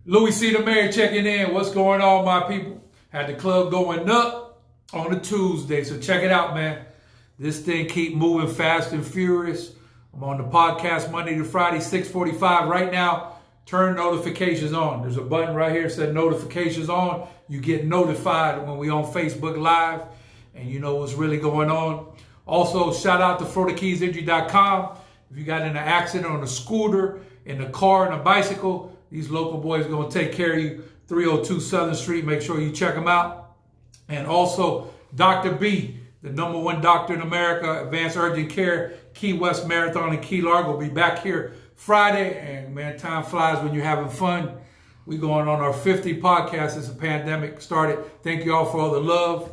Louie C. the Mayor checking in. What's going on, my people? Had the club going up on a Tuesday, so check it out, man. This thing keep moving fast and furious. I'm on the podcast Monday to Friday, 6:45 right now. Turn notifications on. There's a button right here that says notifications on. You get notified when we on Facebook Live, and you know what's really going on. Also, shout out to FloridaKeysInjury.com. If you got in an accident on a scooter, in the car, and a bicycle, these local boys are going to take care of you. 302 Southern Street. Make sure you check them out. And also, Dr. B, the #1 doctor in America, Advanced Urgent Care, Key West Marathon in Key Largo, will be back here Friday. And man, time flies when you're having fun. We're going on our 50 podcast since the pandemic started. Thank you all for all the love.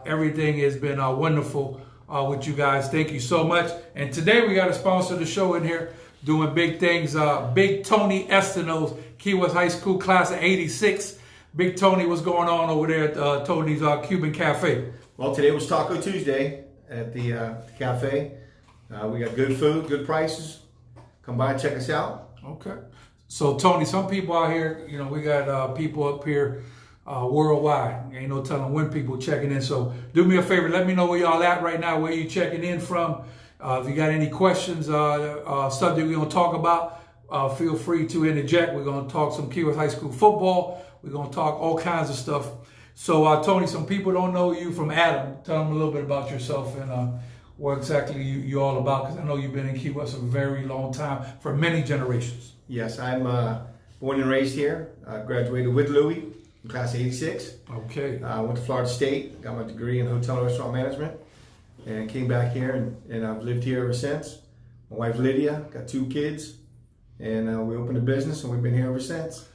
Everything has been wonderful with you guys. Thank you so much. And today we got a sponsor of the show in here doing big things. Big Tony Estenoz, Key West High School class of 86. Big Tony, what's going on over there at Tony's Cuban Cafe? Well, today was Taco Tuesday at the cafe. We got good food, good prices. Come by and check us out. Okay. So, Tony, some people out here, you know, we got people up here worldwide. Ain't no telling when people checking in. So, do me a favor. Let me know where y'all at right now, where you checking in from. If you got any questions, subject we're going to talk about, feel free to interject. We're going to talk some Key West High School football. We're going to talk all kinds of stuff. So, Tony, some people don't know you from Adam. Tell them a little bit about yourself and what exactly you're all about, because I know you've been in Key West a very long time, for many generations. Yes, I'm born and raised here. I graduated with Louie in class 86. Okay. I went to Florida State, got my degree in hotel and restaurant management, and came back here, and I've lived here ever since. My wife Lydia, got 2 kids, and we opened a business, and we've been here ever since.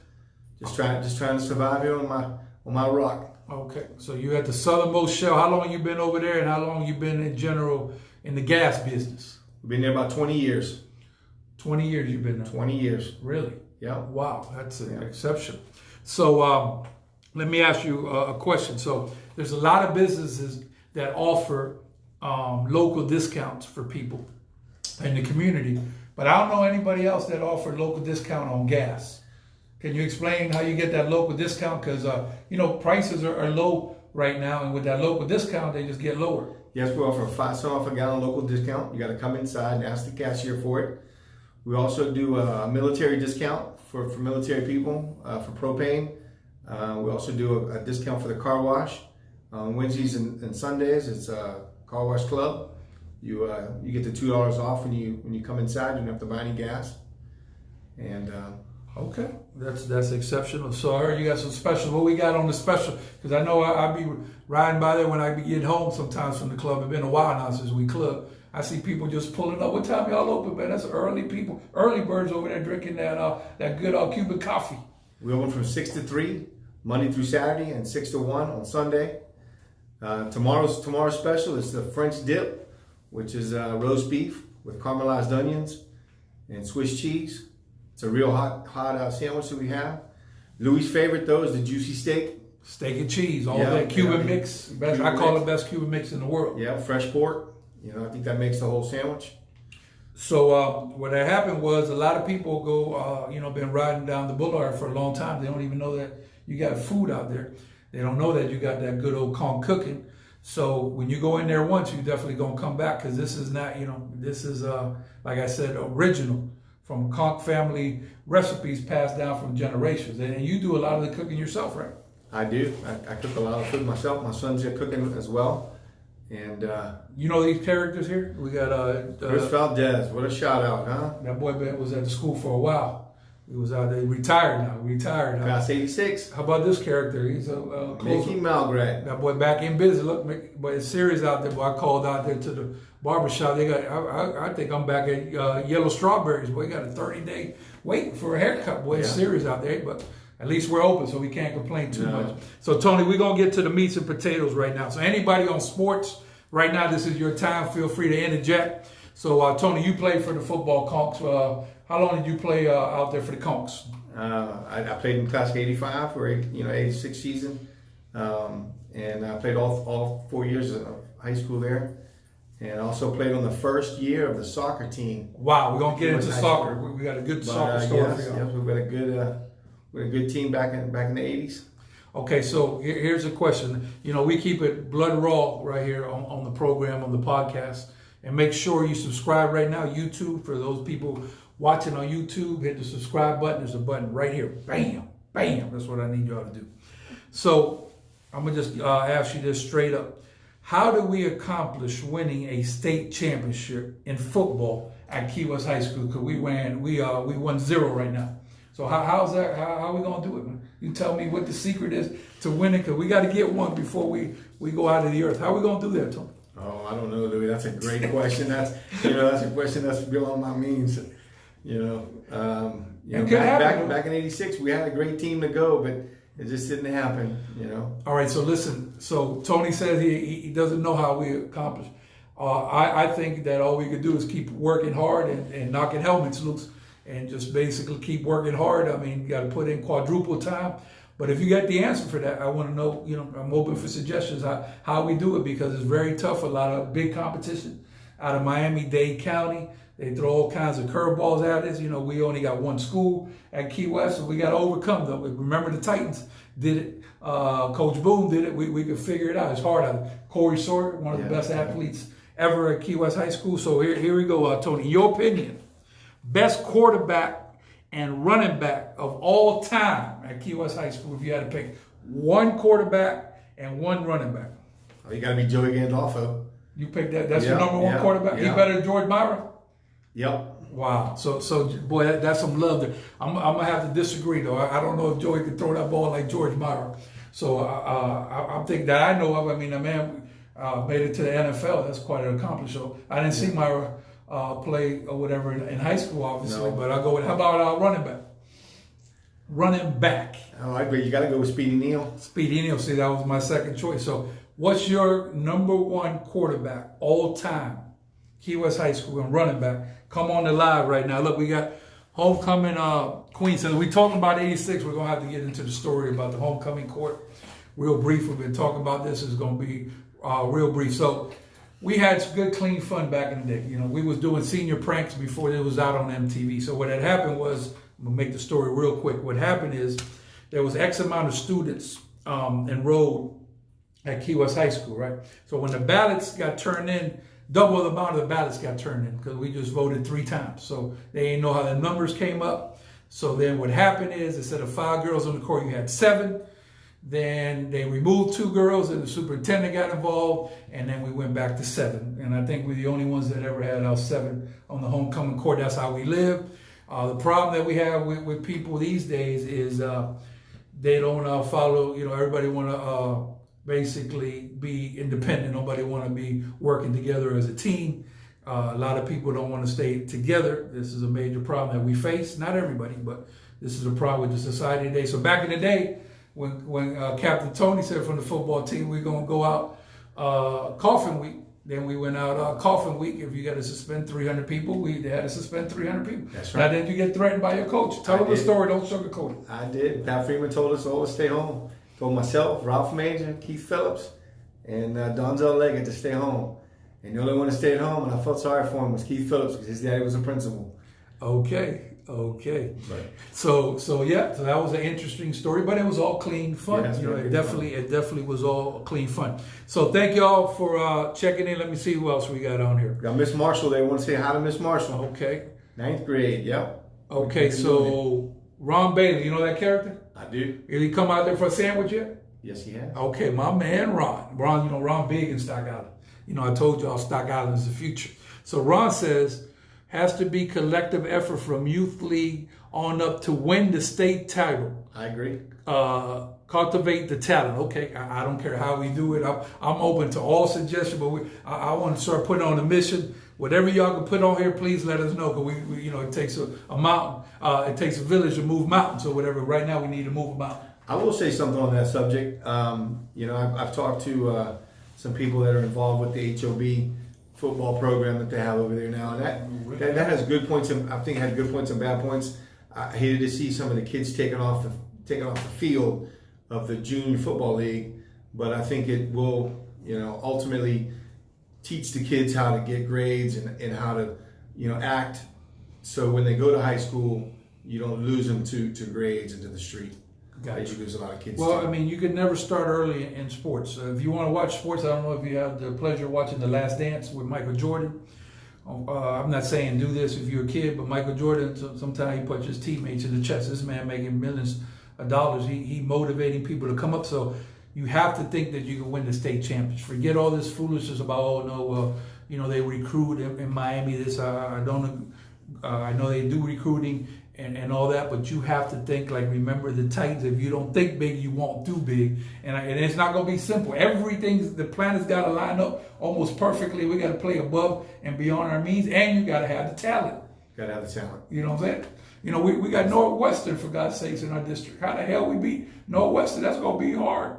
Just trying to survive here on my rock. Okay, so you at the Southernmost Shell. How long you been over there, and how long you been in general in the gas business? We've been there about 20 years. 20 years you've been there? 20 years. Really? Yeah. Wow, that's an exception. So let me ask you a question. So there's a lot of businesses that offer local discounts for people in the community, but I don't know anybody else that offer local discount on gas. Can you explain how you get that local discount? Because, you know, prices are low right now, and with that local discount, they just get lower. Yes, we offer a 5 cents off a gallon local discount. You got to come inside and ask the cashier for it. We also do a military discount for military people for propane. We also do a discount for the car wash. On Wednesdays and Sundays, it's a car wash club. You get the $2 off when you come inside. You don't have to buy any gas. And okay, that's exceptional. So I heard you got some special. What we got on the special? Because I know I be riding by there when I be getting home sometimes from the club. It's been a while now since we club. I see people just pulling up. What time y'all open, man? That's early people, early birds over there drinking that good Cuban coffee. We open from 6 to 3, Monday through Saturday, and 6 to 1 on Sunday. Tomorrow's special is the French dip, which is roast beef with caramelized onions and Swiss cheese. It's a real hot sandwich that we have. Louie's favorite, though, is the juicy steak. Steak and cheese, all that Cuban mix. Best, I call it the best Cuban mix in the world. Yeah, fresh pork. You know, I think that makes the whole sandwich. So what had happened was a lot of people go, been riding down the boulevard for a long time. They don't even know that you got food out there. They don't know that you got that good old Conch cooking. So when you go in there once, you definitely going to come back, because this is not, this is, like I said, original from Conch family recipes passed down from generations. And you do a lot of the cooking yourself, right? I do. I cook a lot of food myself. My son's here cooking as well. And you know these characters here? We got Chris Valdez. What a shout out, huh? That boy was at the school for a while. He was out there. Retired now. Class 86. How about this character? He's a Mickey Malgrad. That boy back in business. Look, but it's serious out there. Boy, I called out there to the barbershop. They got. I think I'm back at Yellow Strawberries. Boy, got a 30-day wait for a haircut. Boy, it's serious out there. But at least we're open, so we can't complain too much. So, Tony, we're going to get to the meats and potatoes right now. So anybody on sports right now, this is your time. Feel free to interject. So, Tony, you played for the football Conchs. How long did you play out there for the Conchs? I played in class of 85 or 86 season. And I played all 4 years of high school there. And I also played on the first year of the soccer team. Wow, we're going to get into soccer. We got a good soccer story for you. Yes, we've got a with a good team back in the 80s. Okay, so here's a question. We keep it blood raw right here on the program, on the podcast. And make sure you subscribe right now, YouTube. For those people watching on YouTube, hit the subscribe button. There's a button right here. Bam, bam. That's what I need y'all to do. So I'm going to just ask you this straight up. How do we accomplish winning a state championship in football at Key West High School? Because we won 0 right now. So how's that? How are we going to do it, man? You tell me what the secret is to winning, because we got to get one before we go out of the earth. How are we going to do that, Tony? Oh, I don't know, Louie. That's a great question. That's a question that's beyond my means. Back in '86, we had a great team to go, but it just didn't happen. All right. So listen. So Tony says he doesn't know how we accomplish. I think that all we could do is keep working hard and knocking helmets loose, and just basically keep working hard. I mean, you got to put in quadruple time. But if you got the answer for that, I want to know, I'm open for suggestions how we do it, because it's very tough. A lot of big competition out of Miami-Dade County. They throw all kinds of curveballs at us. We only got one school at Key West, so we got to overcome them. Remember, the Titans did it. Coach Boone did it. We could figure it out. It's hard. Corey Sawyer, one of the best athletes ever at Key West High School. So here we go, Tony. In your opinion, best quarterback and running back of all time at Key West High School, if you had to pick one quarterback and one running back? Oh, you got to be Joey Gandolfo. You picked that. That's your number one quarterback? He better than George Myra? Yep. Wow. So boy, that's some love there. I'm going to have to disagree, though. I don't know if Joey could throw that ball like George Myra. So I'm thinking that I know of. I mean, the man made it to the NFL. That's quite an accomplishment. So I didn't see Myra play or whatever in high school, obviously, but I'll go with, how about running back? Running back. Oh, I agree. You got to go with Speedy Neal. Speedy Neal. See, that was my second choice. So what's your number one quarterback all time, Key West High School, and running back? Come on the live right now. Look, we got homecoming queen. So we're talking about 86. We're going to have to get into the story about the homecoming court real brief. We've been talking about this. It's going to be real brief. So we had some good, clean fun back in the day. We was doing senior pranks before it was out on MTV. So what had happened was, I'm going to make the story real quick. What happened is there was X amount of students enrolled at Key West High School, right? So when the ballots got turned in, double the amount of the ballots got turned in, because we just voted 3 times. So they didn't know how the numbers came up. So then what happened is, instead of 5 girls on the court, you had 7. Then they removed 2 girls, and the superintendent got involved, and then we went back to 7. And I think we're the only ones that ever had our 7 on the homecoming court. That's how we live. The problem that we have with people these days is they don't follow. Everybody want to basically be independent. Nobody want to be working together as a team. A lot of people don't want to stay together. This is a major problem that we face. Not everybody, but this is a problem with the society today. So back in the day, when Captain Tony said from the football team, we're going to go out coffin week, then we went out coffin week. If you got to suspend 300 people, they had to suspend 300 people. That's right. Now, did you get threatened by your coach? Tell them the story. Don't sugarcoat it. I did. Pat Freeman told us all to stay home. Told myself, Ralph Major, Keith Phillips, and Donzel Leggett to stay home. And the only one to stay at home, and I felt sorry for him, was Keith Phillips, because his daddy was a principal. Okay. Right. So that was an interesting story, but it was all clean fun. Yeah, it definitely was all clean fun. So thank y'all for checking in. Let me see who else we got on here. Got Miss Marshall. They want to say hi to Miss Marshall. Okay. 9th grade. Yep. Okay. So Ron Bailey, you know that character? I do. Did he come out there for a sandwich yet? Yes, he has. Okay, my man Ron. Ron big in Stock Island. I told y'all Stock Island is the future. So Ron says, has to be collective effort from youth league on up to win the state title. I agree. Cultivate the talent. Okay, I don't care how we do it. I'm open to all suggestions, but I want to start putting on a mission. Whatever y'all can put on here, please let us know, because we it takes a mountain. It takes a village to move mountains or whatever. Right now, we need to move a mountain. I will say something on that subject. I've talked to some people that are involved with the HOB football program that they have over there now, and that has good points, and I think it had good points and bad points. I hated to see some of the kids taken off the field of the junior football league, but I think it will ultimately teach the kids how to get grades and how to act, so when they go to high school you don't lose them to grades and to the street. Gotcha. You lose a lot of kids. Well, too. I mean, you can never start early in sports. If you want to watch sports, I don't know if you have the pleasure of watching The Last Dance with Michael Jordan. I'm not saying do this if you're a kid, but Michael Jordan, sometimes he puts his teammates in the chest. This man making millions of dollars. He motivating people to come up. So you have to think that you can win the state championship. Forget all this foolishness about, oh no, well, you know, they recruit in Miami. This I know they do recruiting and all that, but you have to think like, remember the Titans. If you don't think big, you won't do big, and it's not going to be simple. Everything, the planet's got to line up almost perfectly. We got to play above and beyond our means, and you got to have the talent. Got to have the talent. You know what I'm saying? You know, we got Northwestern, for God's sakes, in our district. How the hell we beat Northwestern? That's going to be hard.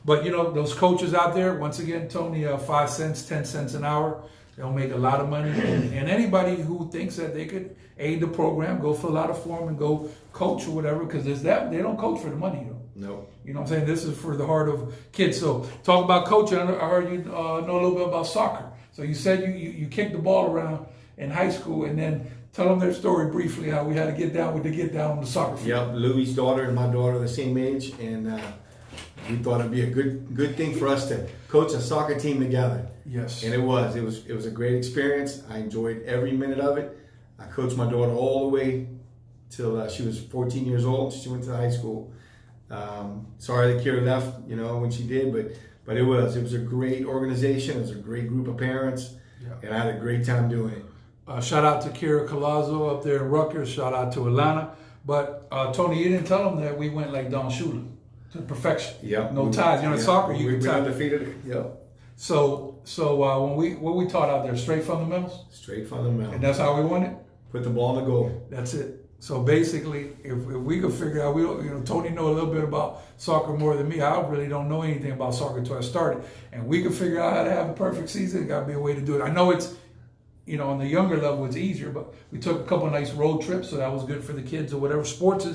But, you know, those coaches out there, once again, Tony, 5 cents, 10 cents an hour, they'll make a lot of money. And anybody who thinks that they could aid the program, go fill out a form and go coach or whatever, because there's that. They don't coach for the money, though. No. You know what I'm saying? This is for the heart of kids. So talk about coaching. I heard you know a little bit about soccer. So you said you kicked the ball around in high school, and then tell them their story briefly, how we had to get down on the soccer field. Yep, Louie's daughter and my daughter are the same age, and we thought it'd be a good thing for us to coach a soccer team together. Yes. And it was a great experience. I enjoyed every minute of it. I coached my daughter all the way till she was 14 years old. She went to high school. Sorry that Kira left, you know, when she did, but it was a great organization. It was a great group of parents, and I had a great time doing it. Shout out to Kira Colazzo up there in Rutgers. Shout out to Atlanta. But Tony, you didn't tell them that we went like Don Shula to perfection. Yep. No ties. You know, in soccer you can tie. We undefeated. Yep. So when we taught out there, straight fundamentals. Straight fundamentals. And that's how we won it. Put the ball in the goal. That's it. So basically, if we could figure out, Tony know a little bit about soccer more than me. I really don't know anything about soccer until I started. And we could figure out how to have a perfect season. Got to be a way to do it. I know it's, on the younger level, it's easier, but we took a couple of nice road trips, so that was good for the kids or whatever. Sports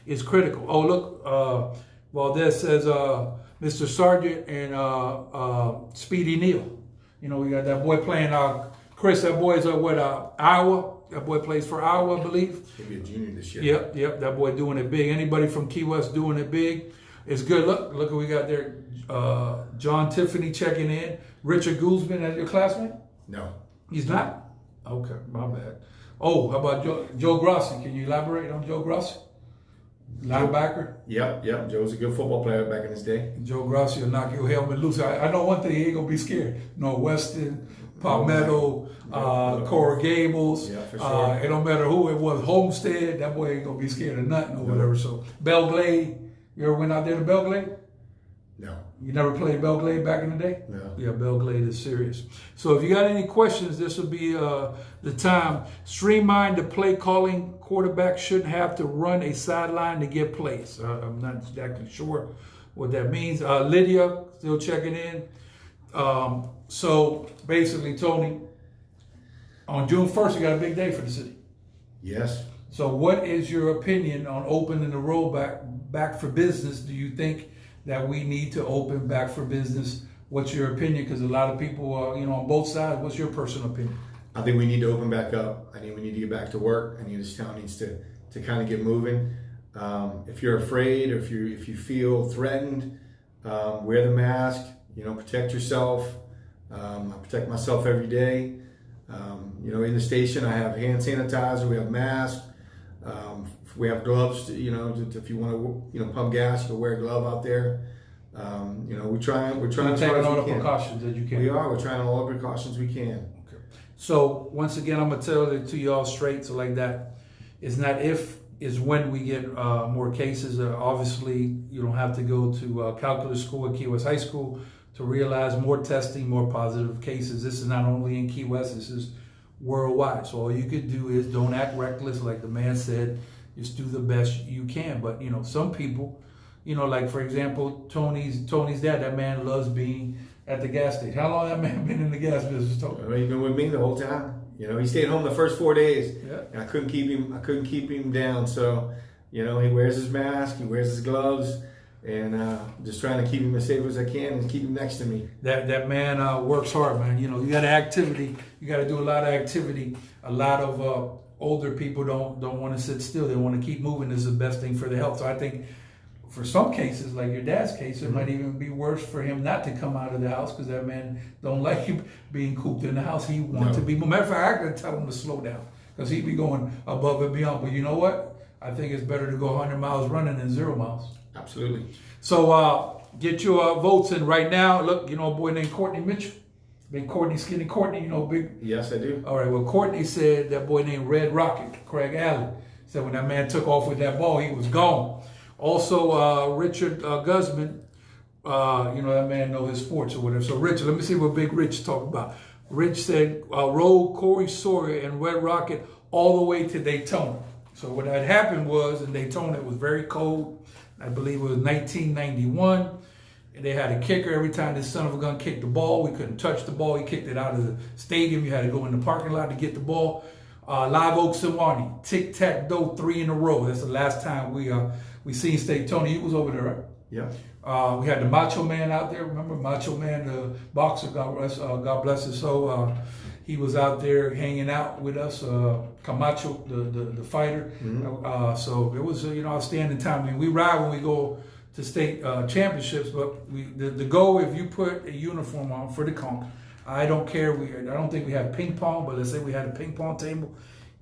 is critical. Oh, look, Valdez says Mr. Sargent and Speedy Neal. We got that boy playing, Chris, that boy's Iowa. That boy plays for Iowa, I believe. He'll be a junior this year. Yep. That boy doing it big. Anybody from Key West doing it big. It's good. Look what we got there. John Tiffany checking in. Richard Guzman, as your classmate? No. He's not? Okay, my bad. Oh, how about Joe Grossi? Can you elaborate on Joe Grossi? Linebacker? Yep. Joe's a good football player back in his day. Joe Grossi will knock your helmet loose. I know one thing, he ain't going to be scared. Weston, Palmetto, Coral Gables. Yeah, for sure. It don't matter who it was. Homestead, that boy ain't going to be scared of nothing or whatever. So, Belglade, you ever went out there to Belglade? No. You never played Belglade back in the day? No. Yeah, Belglade is serious. So if you got any questions, this will be the time. Streamline the play calling. Quarterback shouldn't have to run a sideline to get plays. I'm not exactly sure what that means. Lydia, still checking in. So basically, Tony, on June 1st, you got a big day for the city. Yes. So what is your opinion on opening the road back for business? Do you think that we need to open back for business? What's your opinion? Because a lot of people, on both sides. What's your personal opinion? I think we need to open back up. I think we need to get back to work. I think this town needs to kind of get moving. If you're afraid, or if you feel threatened, wear the mask. Protect yourself. I protect myself every day. In the station, I have hand sanitizer. We have masks. We have gloves. If you want to, pump gas, you can wear a glove out there. We're trying to take all the precautions that you can. We are. We're trying all the precautions we can. Okay. So once again, I'm gonna tell it to y'all straight. So like that, it's not if, it's when we get more cases. Obviously, you don't have to go to calculus school at Key West High School to realize more testing, more positive cases. This is not only in Key West. This is worldwide. So all you could do is don't act reckless, like the man said. Just do the best you can. But some people, like for example, Tony's dad. That man loves being at the gas station. How long that man been in the gas business, Tony? Well, he's been with me the whole time. He stayed home the first 4 days. Yeah. And I couldn't keep him down. So, he wears his mask, he wears his gloves, and just trying to keep him as safe as I can and keep him next to me. That man works hard, man. You got activity. You got to do a lot of activity, a lot of older people don't want to sit still. They want to keep moving. This is the best thing for their health. So I think for some cases, like your dad's case, it might even be worse for him not to come out of the house because that man don't like you being cooped in the house. He wants to be. Matter of fact, I could tell him to slow down because he'd be going above and beyond. But you know what? I think it's better to go 100 miles running than 0 miles. Absolutely. So get your votes in right now. Look, you know a boy named Courtney Mitchell? Big Courtney, skinny Courtney, you know, big. Yes, I do. All right, well, Courtney said that boy named Red Rocket, Craig Allen, said when that man took off with that ball, he was gone. Also, Richard Guzman, you know, that man know his sports or whatever. So, Richard, let me see what Big Rich talked about. Rich said, rode Corey Sawyer and Red Rocket all the way to Daytona. So, what had happened was in Daytona, it was very cold. I believe it was 1991. They had a kicker. Every time this son of a gun kicked the ball, we couldn't touch the ball. He kicked it out of the stadium. You had to go in the parking lot to get the ball. Live Oak Sewanee, tic-tac-toe, 3 in a row. That's the last time we seen State. Tony, you was over there, right? Yeah. We had the Macho Man out there. Remember Macho Man, the boxer, God bless his soul. He was out there hanging out with us. Camacho, the fighter. Mm-hmm. So it was you know, outstanding time. I mean, we ride when we go to state championships, but the goal, if you put a uniform on for the Conch, I don't care. I don't think we have ping pong, but let's say we had a ping pong table.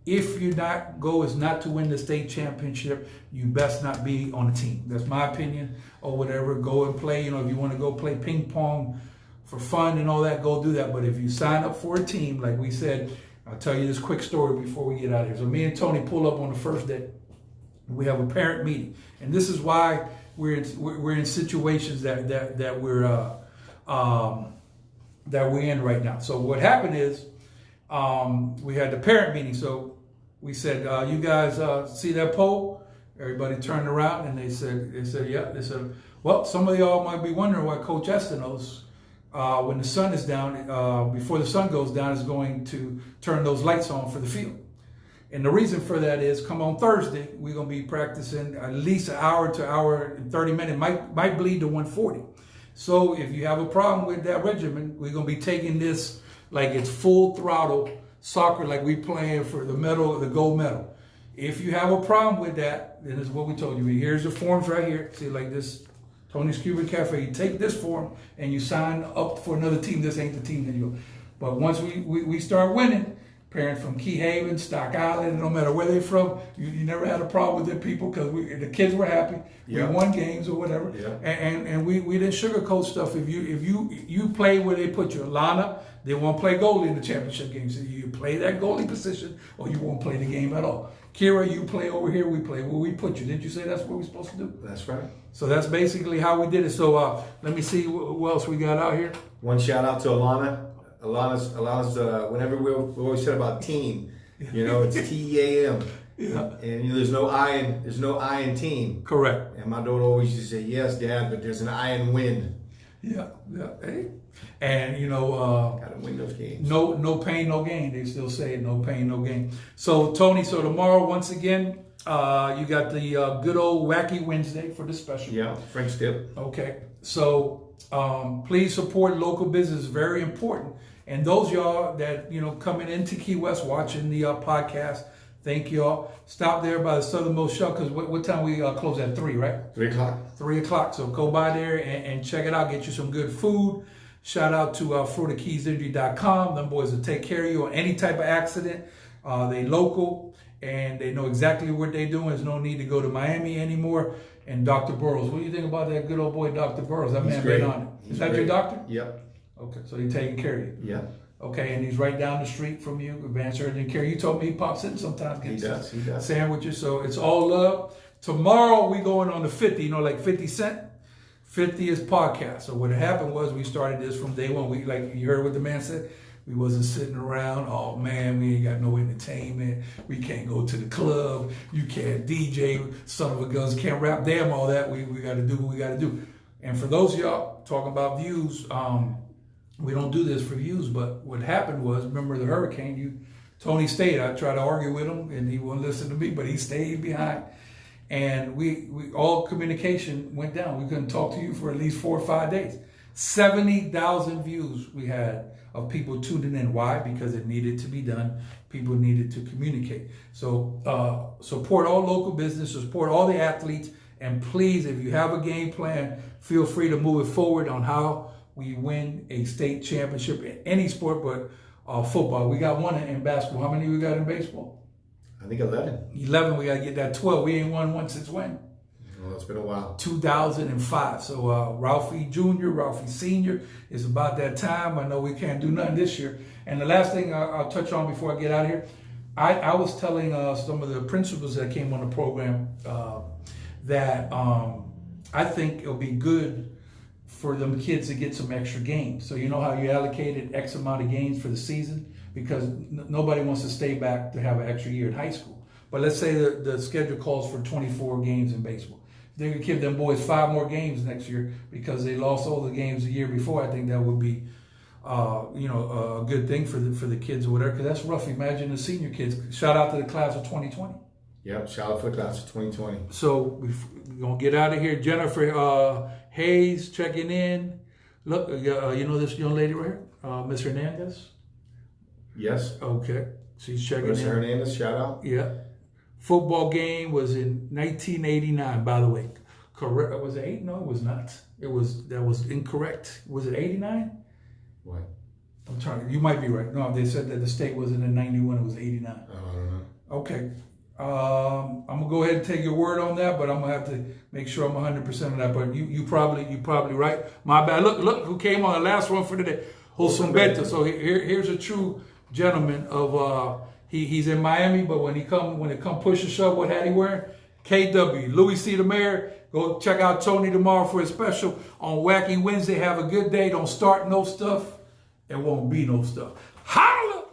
If your goal is not to win the state championship, you best not be on the team. That's my opinion, or whatever. Go and play. You know, if you want to go play ping pong for fun and all that, go do that. But if you sign up for a team, like we said, I'll tell you this quick story before we get out of here. So me and Tony pull up on the first day. We have a parent meeting, and this is why we're in situations that we're in right now. So what happened is we had the parent meeting. So we said, you guys see that poll? Everybody turned around and they said yeah. They said, well, some of y'all might be wondering why Coach Estenoz, when the sun is down, before the sun goes down, is going to turn those lights on for the field. And the reason for that is, come on Thursday, we're going to be practicing at least an hour to hour and 30 minutes, might bleed to 140. So if you have a problem with that regimen, we're going to be taking this like it's full throttle soccer, like we playing for the medal, the gold medal. If you have a problem with that, then it's what we told you. Here's the forms right here. See, like this, Tony's Cuban Cafe. You take this form and you sign up for another team. This ain't the team that you. But once we start winning, parents from Key Haven, Stock Island, no matter where they're from, you never had a problem with them people because the kids were happy. Yeah. We won games or whatever, yeah. and we didn't sugarcoat stuff. If you play where they put you, Alana, they won't play goalie in the championship game. So you play that goalie position, or you won't play the game at all. Kira, you play over here, we play where we put you. Didn't you say that's what we're supposed to do? That's right. So that's basically how we did it. So let me see what else we got out here. One shout out to Alana. Alana's whenever we always said about team, you know, it's TEAM. Yeah. And you know, there's no I in team. Correct. And my daughter always used to say, yes, Dad, but there's an I in win. Yeah. Hey. And you know, gotta win those games. No pain, no gain. They still say it, no pain, no gain. So Tony, so tomorrow once again, you got the good old Wacky Wednesday for the special. Yeah, French dip. Okay. So please support local business, very important. And those y'all that, you know, coming into Key West watching the podcast, thank y'all. Stop there by the Southernmost shop because what time we close at 3, right? 3 o'clock. 3 o'clock. So go by there and check it out. Get you some good food. Shout out to FloridaKeysInjury.com. Them boys will take care of you on any type of accident. They local and they know exactly what they're doing. There's no need to go to Miami anymore. And Dr. Burrows, what do you think about that good old boy, Dr. Burrows? That man been on it. Is that your doctor? Yep. Okay, so he's taking care of you. Yeah. Okay, and he's right down the street from you, advanced urgent care. You told me he pops in sometimes, gets he does. Sandwiches. So it's all love. Tomorrow we going on the 50, you know, like 50 Cent. 50 is podcast. So what happened was we started this from day one. We, like you heard what the man said, we wasn't sitting around, oh man, we ain't got no entertainment. We can't go to the club. You can't DJ. Son of a guns can't rap. Damn all that. We got to do what we got to do. And for those of y'all talking about views, we don't do this for views, but what happened was, remember the hurricane, Tony stayed. I tried to argue with him and he wouldn't listen to me, but he stayed behind. And we all communication went down. We couldn't talk to you for at least 4 or 5 days. 70,000 views we had of people tuning in. Why? Because it needed to be done. People needed to communicate. So support all local businesses, support all the athletes, and please, if you have a game plan, feel free to move it forward on how we win a state championship in any sport, but football. We got one in basketball. How many we got in baseball? I think 11. 11. We got to get that 12. We ain't won one since when? Well, it's been a while. 2005. So Ralphie Jr., Ralphie Sr. is about that time. I know we can't do nothing this year. And the last thing I'll touch on before I get out of here, I was telling some of the principals that came on the program that I think it'll be good for them kids to get some extra games. So you know how you allocated X amount of games for the season? Because nobody wants to stay back to have an extra year in high school. But let's say the schedule calls for 24 games in baseball. They could give them boys 5 more games next year because they lost all the games the year before. I think that would be, a good thing for the kids or whatever. Because that's rough. Imagine the senior kids. Shout out to the class of 2020. Yep, shout out for the class of 2020. So we're gonna get out of here. Jennifer Hayes checking in. Look, you know this young lady right here, Miss Hernandez. Yes. Okay, she's checking Miss in. Hernandez, shout out. Yeah. Football game was in 1989, by the way. Correct? Was it 8? No, it was not. That was incorrect. Was it 89? What? I'm trying. You might be right. No, they said that the state wasn't in 91. It was 89. I don't know. Okay. I'm gonna go ahead and take your word on that, but I'm gonna have to make sure I'm 100% of that. But you probably right. My bad. Look who came on the last one for today. Jose Humberto. So here's a true gentleman of he's in Miami, but when it come push and shove, what hat he wearing? KW, Louie C. the Mayor. Go check out Tony tomorrow for his special on Wacky Wednesday. Have a good day. Don't start no stuff. There won't be no stuff. Holla!